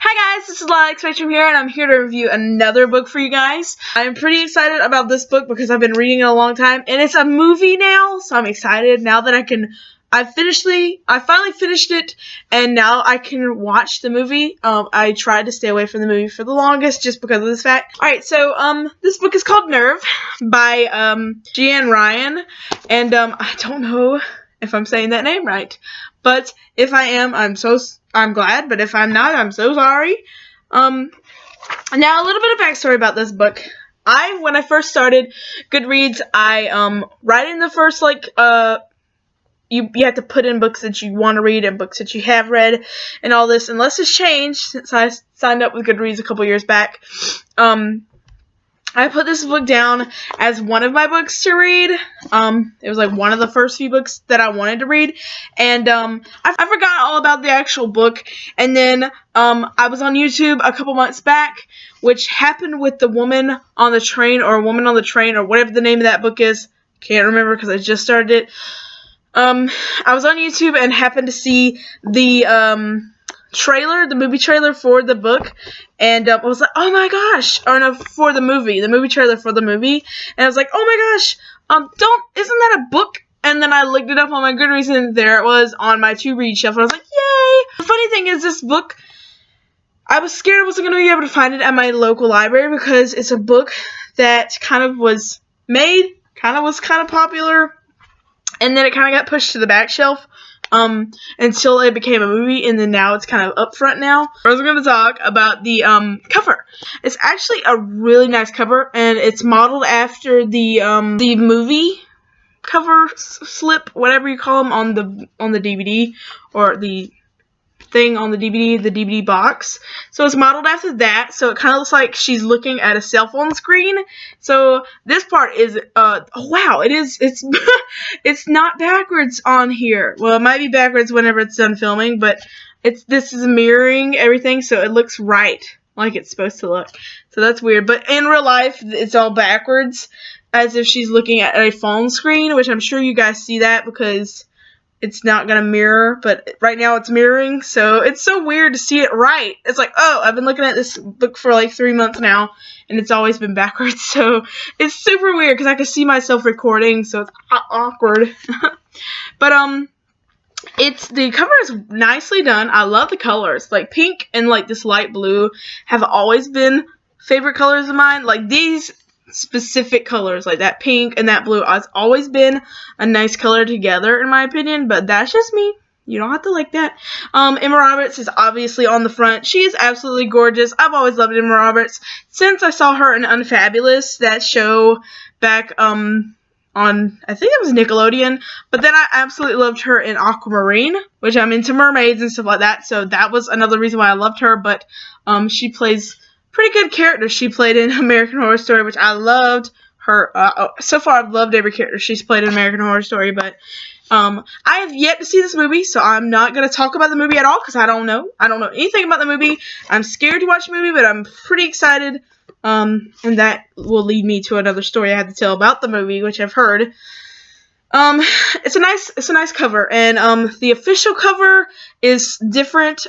Hi guys, this is Lilacspectrum here, and I'm here to review another book for you guys. I'm pretty excited about this book because I've been reading it a long time, and it's a movie now, so I'm excited now that I finally finished it, and now I can watch the movie. I tried to stay away from the movie for the longest just because of this fact. Alright, so, this book is called Nerve by, Jeanne, and, I don't know if I'm saying that name right, but if I am, I'm glad, but if I'm not, I'm so sorry. Now a little bit of backstory about this book. When I first started Goodreads, right in the first, you have to put in books that you want to read and books that you have read and all this, unless it's changed since I signed up with Goodreads a couple years back. I put this book down as one of my books to read. It was like one of the first few books that I wanted to read, and I forgot all about the actual book. And then I was on YouTube a couple months back, which happened with the woman on the train, or a woman on the train, or whatever the name of that book is. Can't remember because I just started it. I was on YouTube and happened to see the the movie trailer for the book, and I was like, oh my gosh, or no, for the movie trailer for the movie, and I was like, oh my gosh, isn't that a book? And then I looked it up on my Goodreads, and there it was on my to-read shelf, and I was like, yay! The funny thing is, this book, I was scared I wasn't going to be able to find it at my local library, because it's a book that kind of was popular, and then it kind of got pushed to the back shelf, until it became a movie, and then now it's kind of up front now. I was going to talk about the, cover. It's actually a really nice cover, and it's modeled after the movie cover slip, whatever you call them, on the DVD, or the thing on the DVD box. So it's modeled after that, so it kind of looks like she's looking at a cell phone screen. So this part is, oh wow, it's not backwards on here. Well, it might be backwards whenever it's done filming, but this is mirroring everything, so it looks right, like it's supposed to look. So that's weird, but in real life, it's all backwards, as if she's looking at a phone screen, which I'm sure you guys see that because it's not going to mirror, but right now it's mirroring, so it's so weird to see it right. It's like, oh, I've been looking at this book for like 3 months now, and it's always been backwards, so it's super weird, because I can see myself recording, so it's awkward. But, the cover is nicely done. I love the colors. Like, pink and, like, this light blue have always been favorite colors of mine. Like, these specific colors, like that pink and that blue, has always been a nice color together, in my opinion, but that's just me. You don't have to like that. Emma Roberts is obviously on the front. She is absolutely gorgeous. I've always loved Emma Roberts since I saw her in Unfabulous, that show back on, I think it was Nickelodeon, but then I absolutely loved her in Aquamarine, which I'm into mermaids and stuff like that, so that was another reason why I loved her. But she plays pretty good character. She played in American Horror Story, which I loved her. So far, I've loved every character she's played in American Horror Story, but I have yet to see this movie, so I'm not going to talk about the movie at all, because I don't know anything about the movie. I'm scared to watch the movie, but I'm pretty excited, and that will lead me to another story I have to tell about the movie, which I've heard. It's a nice cover, and the official cover is different.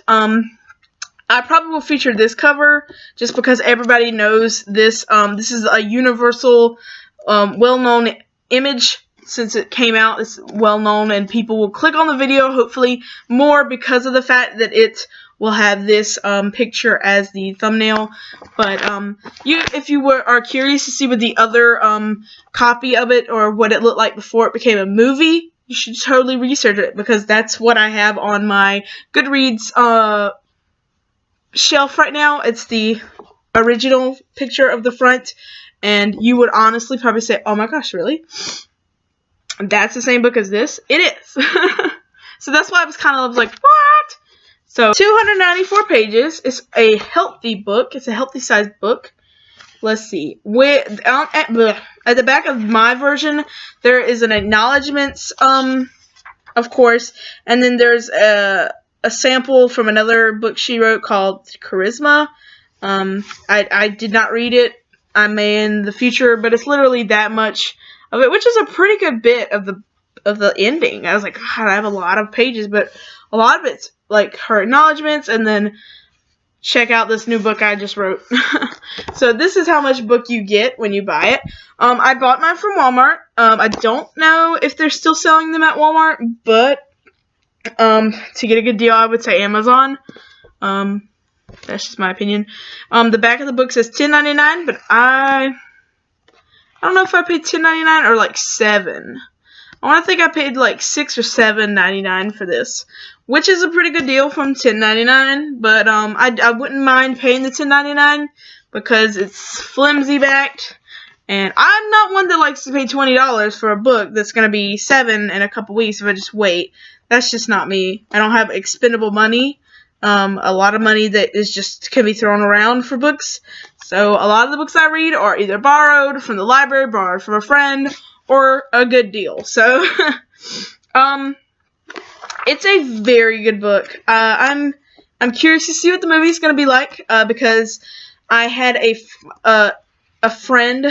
I probably will feature this cover just because everybody knows this. This is a universal, well-known image since it came out. It's well-known, and people will click on the video, hopefully, more because of the fact that it will have this picture as the thumbnail. But if you are curious to see what the other copy of it, or what it looked like before it became a movie, you should totally research it, because that's what I have on my Goodreads shelf right now. It's the original picture of the front, and you would honestly probably say, oh my gosh, really? That's the same book as this? It is. So that's why I was like, what? So 294 pages. It's a healthy book. It's a healthy sized book. Let's see. At the back of my version, there is an acknowledgments, of course, and then there's a sample from another book she wrote called Charisma. I did not read it. I may in the future, but it's literally that much of it, which is a pretty good bit of the ending. I was like, God, I have a lot of pages, but a lot of it's like her acknowledgments, and then check out this new book I just wrote. So this is how much book you get when you buy it. I bought mine from Walmart. I don't know if they're still selling them at Walmart, but to get a good deal, I would say Amazon. That's just my opinion. The back of the book says $10.99, but I don't know if I paid $10.99 or like $7. I want to think I paid like $6 or $7.99 for this, which is a pretty good deal from $10.99. But I wouldn't mind paying the $10.99 because it's flimsy backed, and I'm not one that likes to pay $20 for a book that's gonna be $7 in a couple weeks if I just wait. That's just not me. I don't have expendable money. A lot of money that is just can be thrown around for books. So a lot of the books I read are either borrowed from the library, borrowed from a friend, or a good deal. So, it's a very good book. I'm curious to see what the movie is going to be like, because I had a friend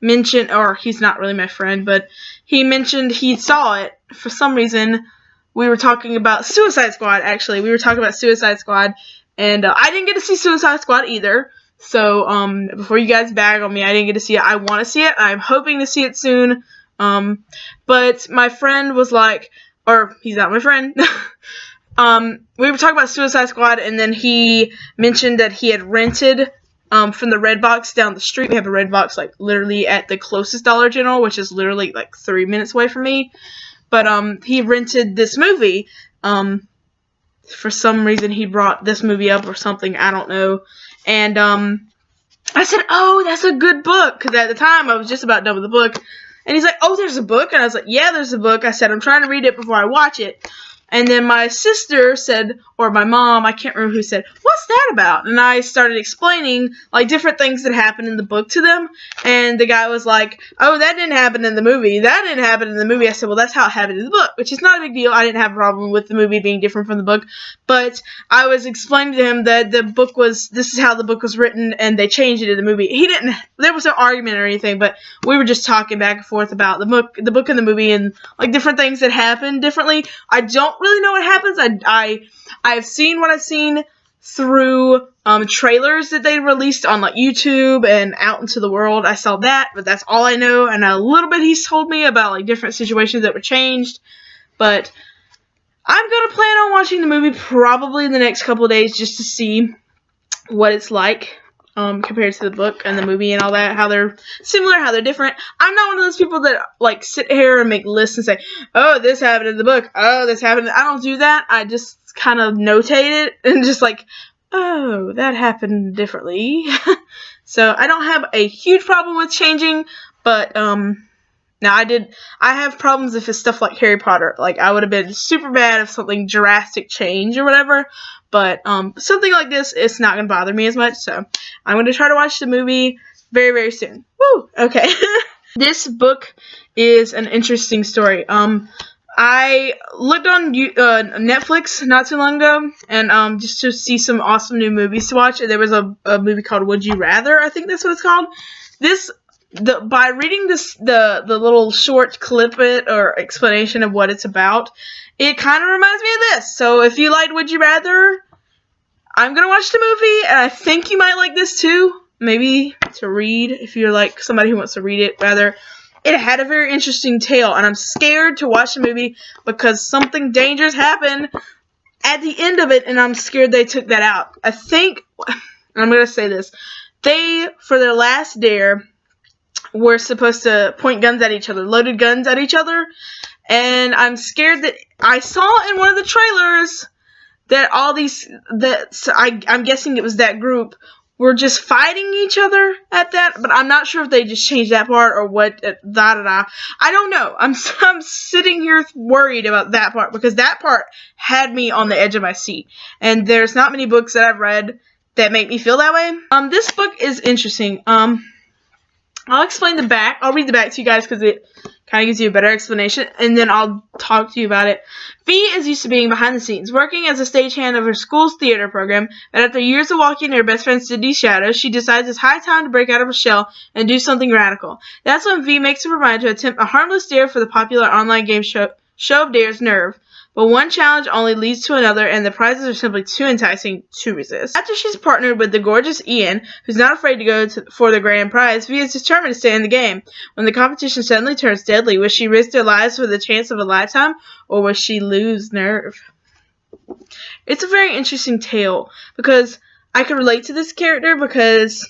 mention, or he's not really my friend, but he mentioned he saw it for some reason. We were talking about Suicide Squad, actually. We were talking about Suicide Squad, and I didn't get to see Suicide Squad either. So, before you guys bag on me, I didn't get to see it. I want to see it. I'm hoping to see it soon. But my friend was like, or he's not my friend. We were talking about Suicide Squad, and then he mentioned that he had rented from the Redbox down the street. We have a Redbox like literally at the closest Dollar General, which is literally like 3 minutes away from me. But he rented this movie. For some reason he brought this movie up or something, I don't know. And I said, "Oh, that's a good book," because at the time I was just about done with the book. And he's like, "Oh, there's a book?" And I was like, "Yeah, there's a book." I said, "I'm trying to read it before I watch it." And then my sister said, or my mom, I can't remember who said, "What's that about?" And I started explaining, like, different things that happened in the book to them. And the guy was like, "Oh, that didn't happen in the movie. That didn't happen in the movie." I said, "Well, that's how it happened in the book," which is not a big deal. I didn't have a problem with the movie being different from the book. But I was explaining to him that the book was, this is how the book was written, and they changed it in the movie. He didn't, there was no argument or anything, but we were just talking back and forth about the book and the movie, and, like, different things that happened differently. I don't really know what happens. I've seen what I've seen through trailers that they released on like YouTube and out into the world. I saw that, but that's all I know. And a little bit he's told me about like different situations that were changed. But I'm gonna plan on watching the movie probably in the next couple of days just to see what it's like compared to the book and the movie and all that, how they're similar, how they're different. I'm not one of those people that like sit here and make lists and say, "Oh, this happened in the book. Oh, this happened." I don't do that. I just kind of notate it and just like, "Oh, that happened differently." So I don't have a huge problem with changing, but now I have problems if it's stuff like Harry Potter. Like, I would have been super mad if something drastic changed or whatever. But something like this, it's not going to bother me as much. So I'm going to try to watch the movie very, very soon. Woo! Okay. This book is an interesting story. I looked on Netflix not too long ago, and just to see some awesome new movies to watch. And there was a movie called Would You Rather? I think that's what it's called. By reading the little short clip or explanation of what it's about, it kind of reminds me of this. So if you liked Would You Rather, I'm going to watch the movie, and I think you might like this too. Maybe to read, if you're like somebody who wants to read it, rather. It had a very interesting tale, and I'm scared to watch the movie because something dangerous happened at the end of it, and I'm scared they took that out. I think, I'm going to say this, they, for their last dare, were supposed to point guns at each other, loaded guns at each other, and I'm scared that I saw in one of the trailers that all these, I'm guessing it was that group, were just fighting each other at that, but I'm not sure if they just changed that part or what, I don't know. I'm sitting here worried about that part because that part had me on the edge of my seat, and there's not many books that I've read that make me feel that way. This book is interesting. I'll explain the back. I'll read the back to you guys because it kind of gives you a better explanation, and then I'll talk to you about it. Fee is used to being behind the scenes, working as a stagehand of her school's theater program, and after years of walking her best friend Sydney's shadow, she decides it's high time to break out of her shell and do something radical. That's when Fee makes up her mind to attempt a harmless dare for the popular online game show of Dares Nerve. But one challenge only leads to another, and the prizes are simply too enticing to resist. After she's partnered with the gorgeous Ian, who's not afraid to go for the grand prize, Vi is determined to stay in the game. When the competition suddenly turns deadly, will she risk their lives for the chance of a lifetime, or will she lose nerve? It's a very interesting tale, because I can relate to this character, because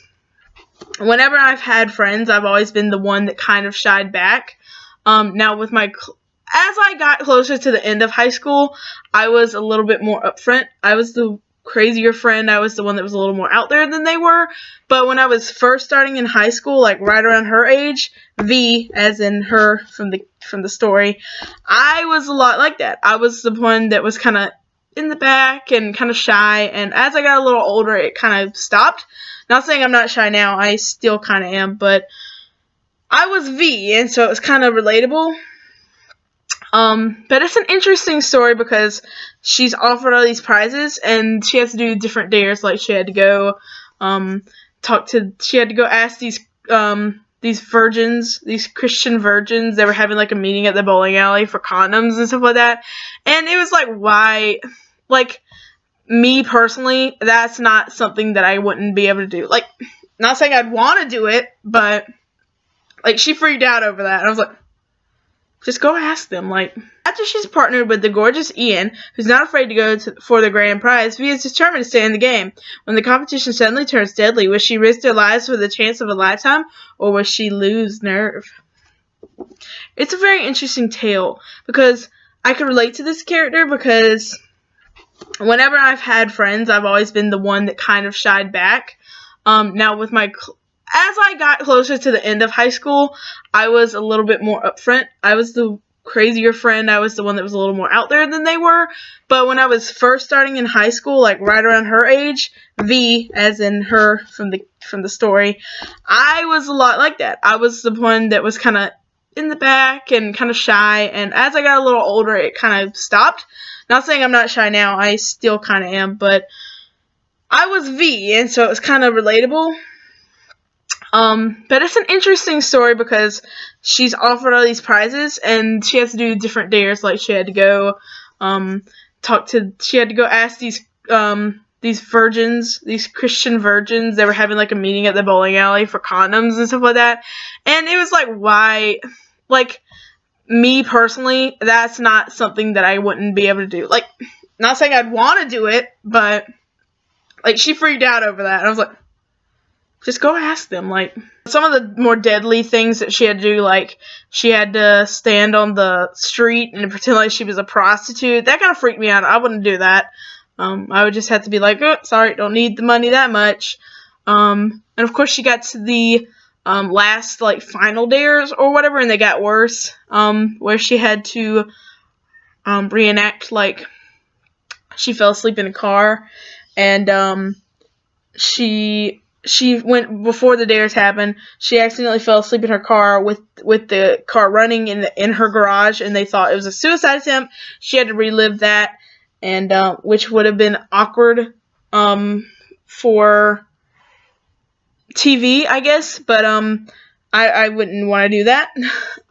whenever I've had friends, I've always been the one that kind of shied back. Now with as I got closer to the end of high school, I was a little bit more upfront. I was the crazier friend. I was the one that was a little more out there than they were. But when I was first starting in high school, like right around her age, Vi, as in her from the story, I was a lot like that. I was the one that was kind of in the back and kind of shy. And as I got a little older, it kind of stopped. Not saying I'm not shy now. I still kind of am. But I was Vi, and so it was kind of relatable. But it's an interesting story because she's offered all these prizes and she has to do different dares. Like she had to go, she had to go ask these virgins, these Christian virgins. They were having like a meeting at the bowling alley for condoms and stuff like that. And it was like, why, like me personally, that's not something that I wouldn't be able to do. Like, not saying I'd want to do it, but like she freaked out over that. And I was like, just go ask them. Like, after she's partnered with the gorgeous Ian, who's not afraid to go for the grand prize, Vi is determined to stay in the game. When the competition suddenly turns deadly, will she risk their lives for the chance of a lifetime, or will she lose nerve? It's a very interesting tale, because I can relate to this character, because whenever I've had friends, I've always been the one that kind of shied back. Now with as I got closer to the end of high school, I was a little bit more upfront. I was the crazier friend. I was the one that was a little more out there than they were. But when I was first starting in high school, like right around her age, Vi, as in her from the story, I was a lot like that. I was the one that was kind of in the back and kind of shy. And as I got a little older, it kind of stopped. Not saying I'm not shy now. I still kind of am. But I was Vi, and so it was kind of relatable. But it's an interesting story because she's offered all these prizes and she has to do different dares. Like she had to go, she had to go ask these virgins, these Christian virgins. They were having like a meeting at the bowling alley for condoms and stuff like that. And it was like, why, like me personally, that's not something that I wouldn't be able to do. Like, not saying I'd want to do it, but like she freaked out over that. And I was like, just go ask them. Like, some of the more deadly things that she had to do, like, she had to stand on the street and pretend like she was a prostitute. That kind of freaked me out. I wouldn't do that. I would just have to be like, oh, sorry, don't need the money that much. And of course she got to the last, like, final dares or whatever, and they got worse, where she had to reenact, like, she fell asleep in a car, and she went, before the dares happened, she accidentally fell asleep in her car with the car running in her garage, and they thought it was a suicide attempt. She had to relive that, and which would have been awkward for TV, I guess, but I wouldn't want to do that,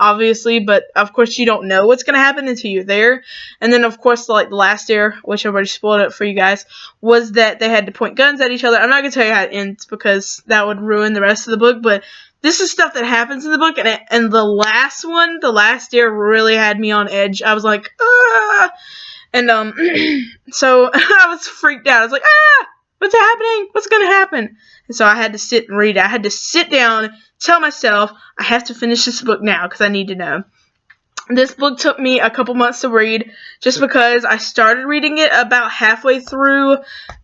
obviously, but of course you don't know what's going to happen until you're there. And then, of course, like the last dare, which I already spoiled it for you guys, was that they had to point guns at each other. I'm not going to tell you how it ends because that would ruin the rest of the book, but this is stuff that happens in the book, and the last one, the last dare, really had me on edge. I was like, ah! And so I was freaked out. I was like, ah! What's happening? What's going to happen? And so I had to sit and read it. I had to sit down, tell myself, I have to finish this book now because I need to know. This book took me a couple months to read just because I started reading it about halfway through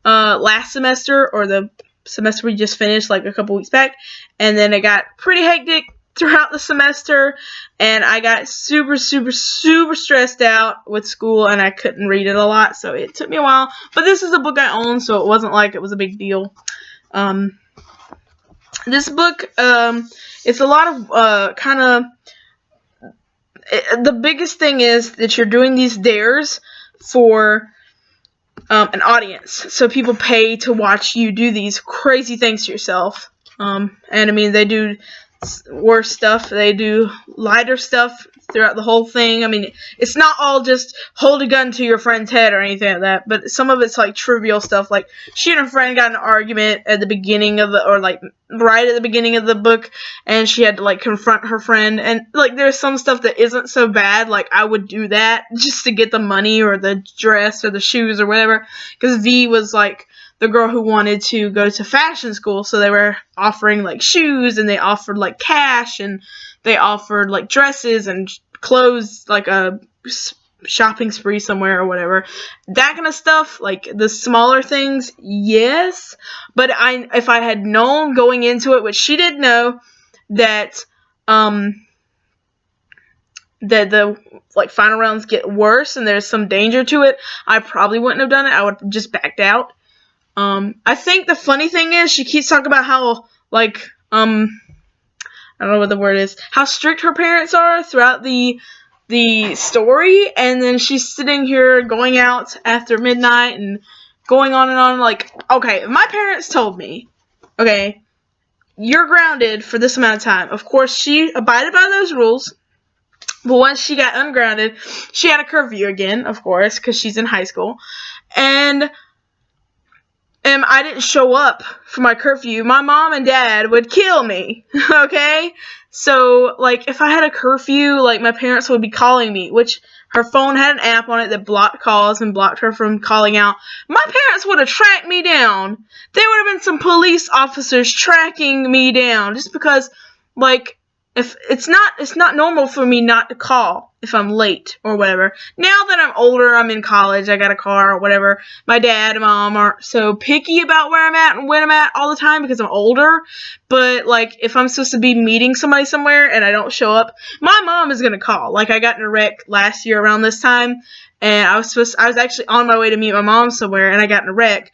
last semester, or the semester we just finished like a couple weeks back. And then it got pretty hectic throughout the semester, and I got super stressed out with school, and I couldn't read it a lot, so it took me a while. But this is a book I own, so it wasn't like it was a big deal. This book, it's a lot of the biggest thing is that you're doing these dares for an audience, so people pay to watch you do these crazy things to yourself. And I mean, they do worse stuff, they do lighter stuff, throughout the whole thing. I mean, it's not all just hold a gun to your friend's head or anything like that, but some of it's like trivial stuff. Like she and her friend got in an argument at the beginning of right at the beginning of the book, and she had to like confront her friend. And like there's some stuff that isn't so bad. Like I would do that just to get the money or the dress or the shoes or whatever, because V was like the girl who wanted to go to fashion school, so they were offering like shoes, and they offered like cash, and they offered like dresses and clothes, like a shopping spree somewhere or whatever. That kind of stuff, like the smaller things, yes. But if I had known going into it, which she did know, that that the like final rounds get worse and there's some danger to it, I probably wouldn't have done it. I would have just backed out. I think the funny thing is she keeps talking about how, like, I don't know what the word is, how strict her parents are throughout the story, and then she's sitting here going out after midnight and going on and on, like, okay, my parents told me, okay, you're grounded for this amount of time. Of course, she abided by those rules, but once she got ungrounded, she had a curfew again, of course, because she's in high school, and I didn't show up for my curfew, my mom and dad would kill me, okay? So, like, if I had a curfew, like, my parents would be calling me, which her phone had an app on it that blocked calls and blocked her from calling out. My parents would have tracked me down. There would have been some police officers tracking me down just because, like, if it's not normal for me not to call if I'm late or whatever. Now that I'm older, I'm in college, I got a car or whatever, my dad and mom aren't so picky about where I'm at and when I'm at all the time because I'm older. But, like, if I'm supposed to be meeting somebody somewhere and I don't show up, my mom is going to call. Like, I got in a wreck last year around this time, and I was actually on my way to meet my mom somewhere, and I got in a wreck,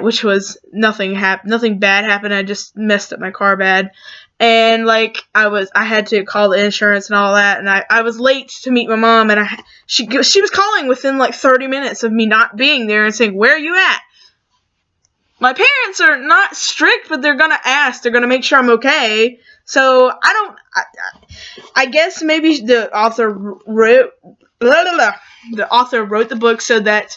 which was nothing bad happened. I just messed up my car bad. And, like, I had to call the insurance and all that, and I was late to meet my mom, and she was calling within, like, 30 minutes of me not being there and saying, where are you at? My parents are not strict, but they're gonna ask. They're gonna make sure I'm okay. So, I guess maybe the author wrote the book so that,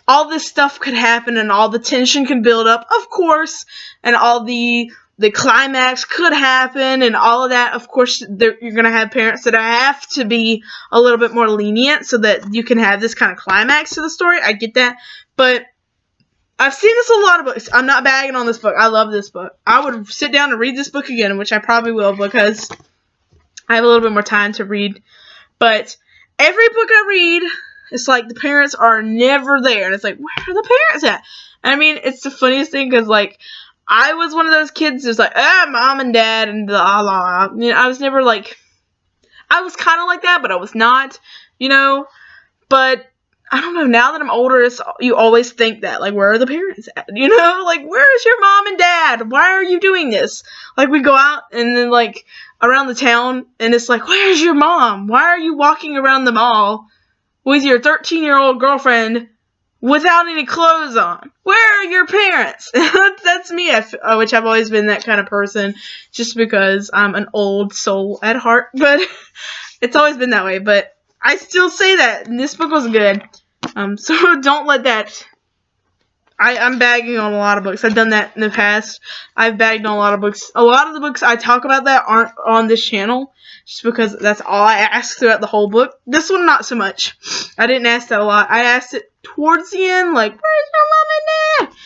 all this stuff could happen and all the tension can build up, of course, and all the climax could happen and all of that. Of course, you're going to have parents that have to be a little bit more lenient so that you can have this kind of climax to the story. I get that. But I've seen this in a lot of books. I'm not bagging on this book. I love this book. I would sit down and read this book again, which I probably will because I have a little bit more time to read. But every book I read, it's like the parents are never there. And it's like, where are the parents at? I mean, it's the funniest thing because, like, I was one of those kids who's like, mom and dad and blah, blah. You know, I was never like, I was kind of like that, but I was not, you know. But I don't know, now that I'm older, you always think that, like, where are the parents at? You know, like, where is your mom and dad? Why are you doing this? Like, we go out and then, like, around the town, and it's like, where's your mom? Why are you walking around the mall with your 13-year-old girlfriend without any clothes on? Where are your parents? That's me, which I've always been that kind of person, just because I'm an old soul at heart, but it's always been that way, but I still say that, and this book was good, so don't let that, I'm bagging on a lot of books. I've done that in the past. I've bagged on a lot of books. A lot of the books I talk about that aren't on this channel, just because that's all I ask throughout the whole book. This one, not so much. I didn't ask that a lot. I asked it towards the end, like, where's your mom and dad?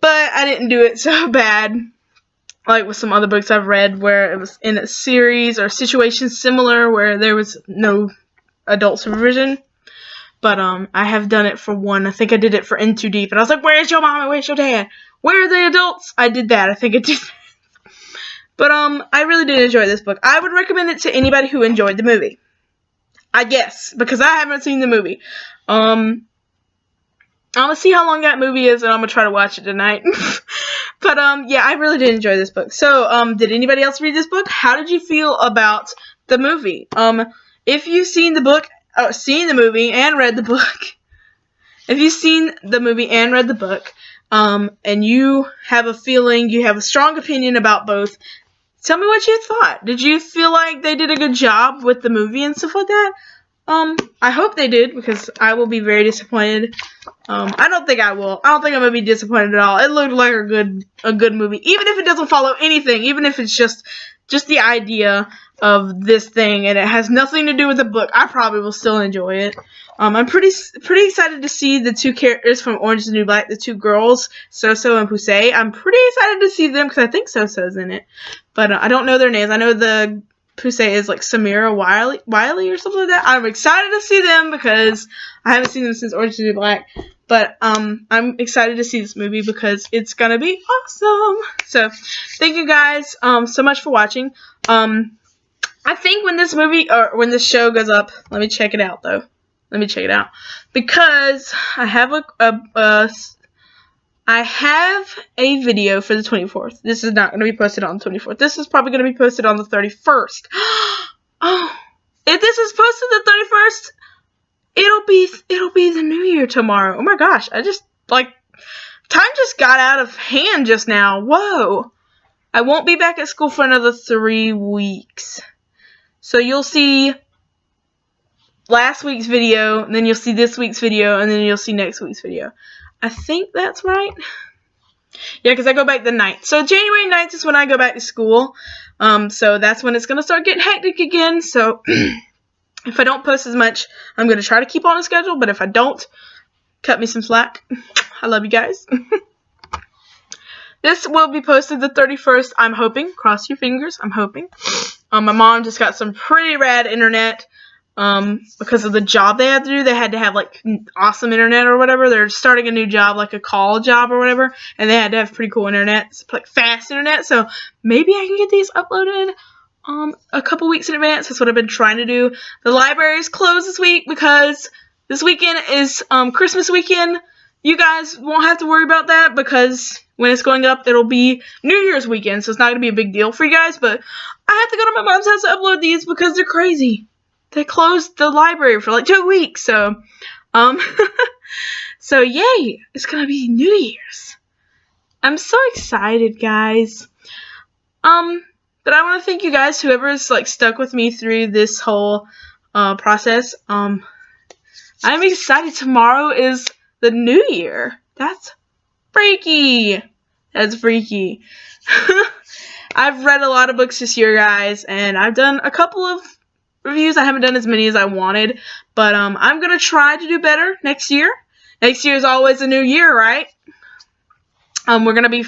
But I didn't do it so bad, like with some other books I've read, where it was in a series or situations similar where there was no adult supervision. But I have done it for one. I think I did it for In Too Deep. And I was like, where's your mom and where's your dad? Where are the adults? I did that. I think I did that. But I really did enjoy this book. I would recommend it to anybody who enjoyed the movie. I guess. Because I haven't seen the movie. I'm going to see how long that movie is, and I'm going to try to watch it tonight. But, yeah, I really did enjoy this book. So, did anybody else read this book? How did you feel about the movie? If you've seen the book, seen the movie and read the book, if you've seen the movie and read the book, and you have a feeling, you have a strong opinion about both, tell me what you thought. Did you feel like they did a good job with the movie and stuff like that? I hope they did, because I will be very disappointed. I don't think I will. I don't think I'm gonna be disappointed at all. It looked like a good movie, even if it doesn't follow anything, even if it's just the idea of this thing and it has nothing to do with the book. I probably will still enjoy it. I'm pretty excited to see the two characters from Orange is the New Black, the two girls, So-So and Pusey. I'm pretty excited to see them because I think So-So's in it, but I don't know their names. I know the Pusey is like Samira Wiley or something like that. I'm excited to see them because I haven't seen them since Orange is the New Black. But I'm excited to see this movie because it's gonna be awesome. So thank you guys so much for watching. I think when this movie or when this show goes up, let me check it out though. Let me check it out because I have a video for the 24th. This is not going to be posted on the 24th. This is probably going to be posted on the 31st. Oh, if this is posted the 31st, it'll be the new year tomorrow. Oh my gosh, I just, like, time just got out of hand just now. Whoa. I won't be back at school for another 3 weeks. So you'll see last week's video, and then you'll see this week's video, and then you'll see next week's video. I think that's right. Yeah, because I go back the 9th. So January 9th is when I go back to school. So that's when it's going to start getting hectic again. So if I don't post as much, I'm going to try to keep on a schedule. But if I don't, cut me some slack. I love you guys. This will be posted the 31st, I'm hoping. Cross your fingers, I'm hoping. My mom just got some pretty rad internet. Because of the job they had to do. They had to have like awesome internet or whatever. They're starting a new job, like a call job or whatever, and they had to have pretty cool internet, like fast internet. So maybe I can get these uploaded a couple weeks in advance. That's what I've been trying to do. The library is closed this week because this weekend is Christmas weekend. You guys won't have to worry about that because when it's going up, it'll be New Year's weekend, so it's not going to be a big deal for you guys. But I have to go to my mom's house to upload these because they're crazy. They closed the library for like 2 weeks, so, so yay, it's gonna be New Year's. I'm so excited, guys. But I want to thank you guys, whoever's like stuck with me through this whole, process. I'm excited. Tomorrow is the New Year. That's freaky. That's freaky. I've read a lot of books this year, guys, and I've done a couple of reviews. I haven't done as many as I wanted, but I'm gonna try to do better next year. Next year is always a new year, right? We're gonna be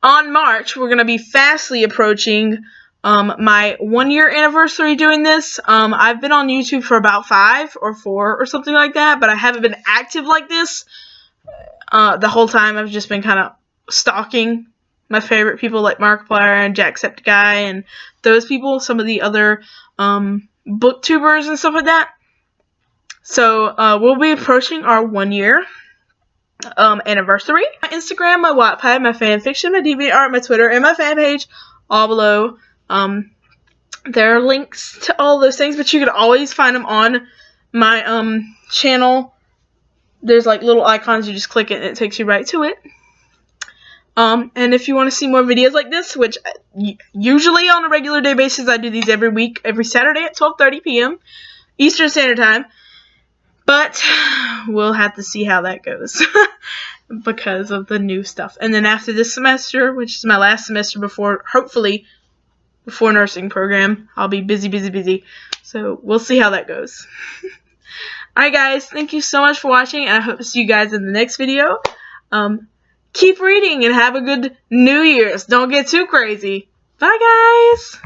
on March. We're gonna be fastly approaching my 1-year anniversary doing this. I've been on YouTube for about 5 or 4 or something like that, but I haven't been active like this the whole time. I've just been kind of stalking my favorite people like Markiplier and Jacksepticeye and those people, some of the other booktubers and stuff like that. So we'll be approaching our 1-year anniversary. My Instagram, my Wattpad, my fanfiction, my DeviantArt, my Twitter, and my fan page, all below. There are links to all those things, but you can always find them on my channel. There's like little icons, you just click it and it takes you right to it. And if you want to see more videos like this, which usually on a regular day basis, I do these every week, every Saturday at 12:30 p.m. Eastern Standard Time. But we'll have to see how that goes because of the new stuff. And then after this semester, which is my last semester before, hopefully, before nursing program, I'll be busy. So we'll see how that goes. Alright guys, thank you so much for watching, and I hope to see you guys in the next video. Keep reading and have a good New Year's. Don't get too crazy. Bye, guys.